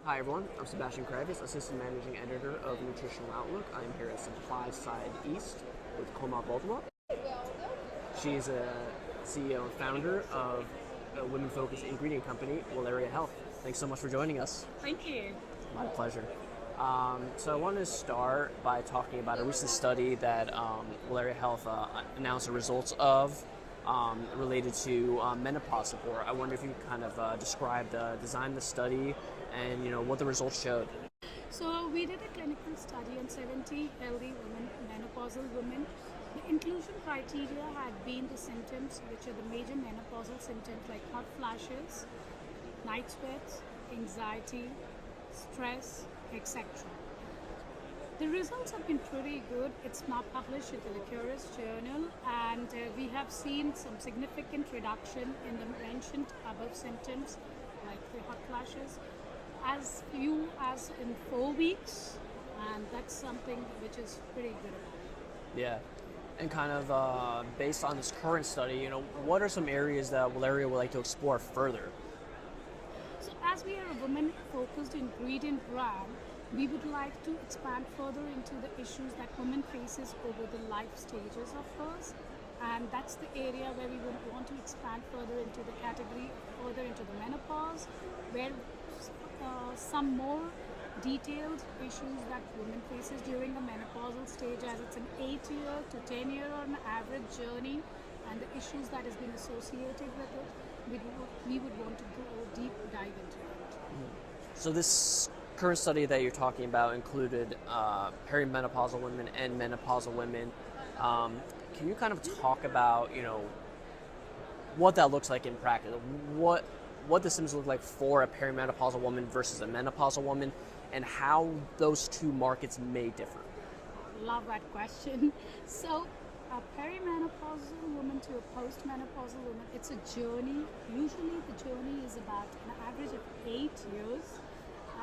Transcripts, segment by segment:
Hi everyone, I'm Sebastian Kravis, Assistant Managing Editor of Nutritional Outlook. I'm here at Supply Side East with Koma Baltimore. She's a CEO and founder of a women-focused ingredient company, Valeria Health. Thanks so much for joining us. Thank you. My pleasure. So I wanted to start by talking about a recent study that Valeria Health announced the results of related to menopause support. I wonder if you could kind of describe the design of the study and what the results showed. So we did a clinical study on 70 healthy women, menopausal women. The inclusion criteria had been the symptoms, which are the major menopausal symptoms like hot flashes, night sweats, anxiety, stress, etc. The results have been pretty good. It's now published in the Curious Journal, and we have seen some significant reduction in the mentioned above symptoms, like the hot flashes, as few as in 4 weeks, and that's something which is pretty good about it. Yeah. And kind of based on this current study, what are some areas that Valeria would like to explore further? So as we are a women-focused ingredient brand, we would like to expand further into the issues that women faces over the life stages of hers, and that's the area where we would want to expand further into the category, further into the menopause, where some more detailed issues that women faces during the menopausal stage, as it's an 8-year to 10-year on average journey, and the issues that has been associated with it, we would want to go deep dive into it. So this current study that you're talking about included perimenopausal women and menopausal women. Can you kind of talk about, what that looks like in practice? What the symptoms look like for a perimenopausal woman versus a menopausal woman, and how those two markets may differ? Love that question. So, a perimenopausal woman to a postmenopausal woman, it's a journey. Usually, the journey is about an average of 8 years,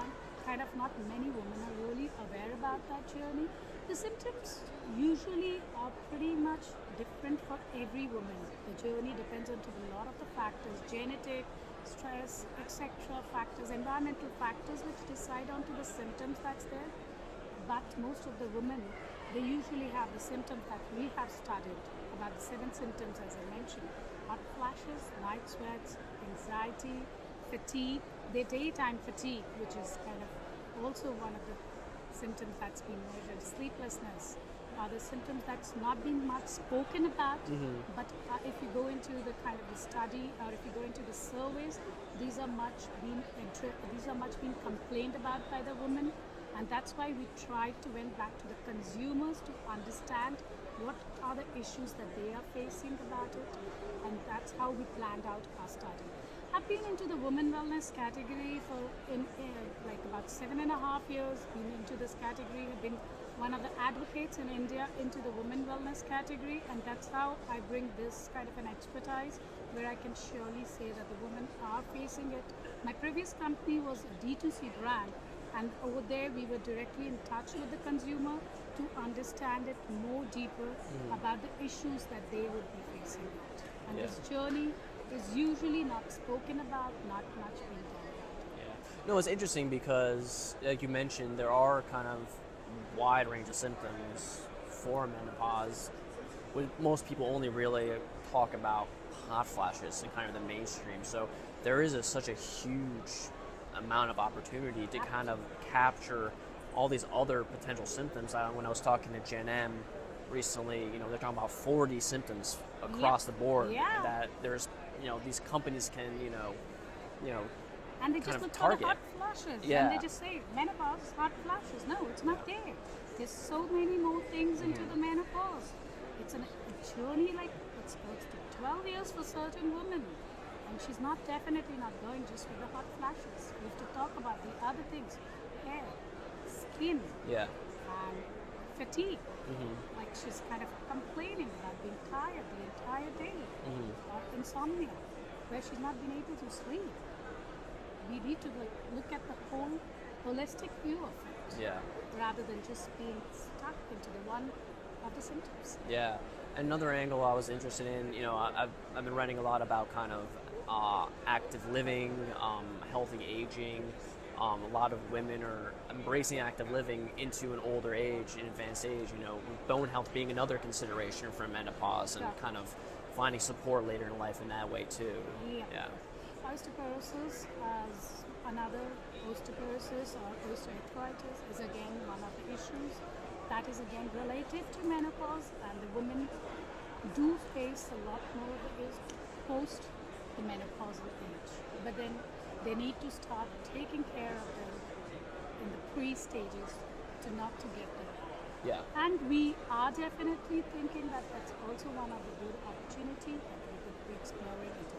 and kind of not many women are really aware about that journey. The symptoms usually are pretty much different for every woman. The journey depends on a lot of the factors, genetic, stress, etc. factors, environmental factors, which decide onto the symptoms that's there. But most of the women, they usually have the symptoms that we have studied, about the 7 symptoms as I mentioned: hot flashes, night sweats, anxiety, fatigue, the daytime fatigue, which is kind of also one of the symptoms that's been measured, sleeplessness, are the symptoms that's not been much spoken about, but if you go into the kind of the study, or if you go into the surveys, these are much being complained about by the women, and that's why we tried to went back to the consumers to understand what are the issues that they are facing about it, and that's how we planned out our study. I've been into the women wellness category for like about 7.5 years. Been into this category. I've been one of the advocates in India into the women wellness category, and that's how I bring this kind of an expertise where I can surely say that the women are facing it. My previous company was a D2C brand, and over there we were directly in touch with the consumer to understand it more deeper about the issues that they would be facing. And this journey is usually not spoken about, not much being done about. Yeah. No, it's interesting because, like you mentioned, there are kind of wide range of symptoms for menopause. Most people only really talk about hot flashes in kind of the mainstream. So there is such a huge amount of opportunity to kind of capture all these other potential symptoms. When I was talking to Gen M recently, they're talking about 40 symptoms across the board that there's, these companies can, and they kind just of look for target. the hot flashes, Yeah. and they just say menopause, hot flashes. No, it's not there. There's so many more things into the menopause. It's a journey, like it goes to 12 years for certain women, and she's definitely not going just with the hot flashes. We have to talk about the other things: hair, skin, Yeah. and fatigue. Like she's kind of complaining about being tired the entire day, or insomnia, where she's not been able to sleep. We need to look at the whole holistic view of it, Yeah. rather than just being stuck into the one of the symptoms. Yeah. Another angle I was interested in, I've been writing a lot about kind of active living, healthy aging, A lot of women are embracing active living into an older age, an advanced age. With bone health being another consideration for menopause, and Yeah. kind of finding support later in life in that way too. Yeah. Yeah. Osteoporosis as another osteoporosis or osteoarthritis is again one of the issues that is again related to menopause, and the women do face a lot more of it post the menopausal age. But then they need to start taking care of them in the pre-stages to not to get them. Yeah. And we are definitely thinking that that's also one of the good opportunity that we could be exploring into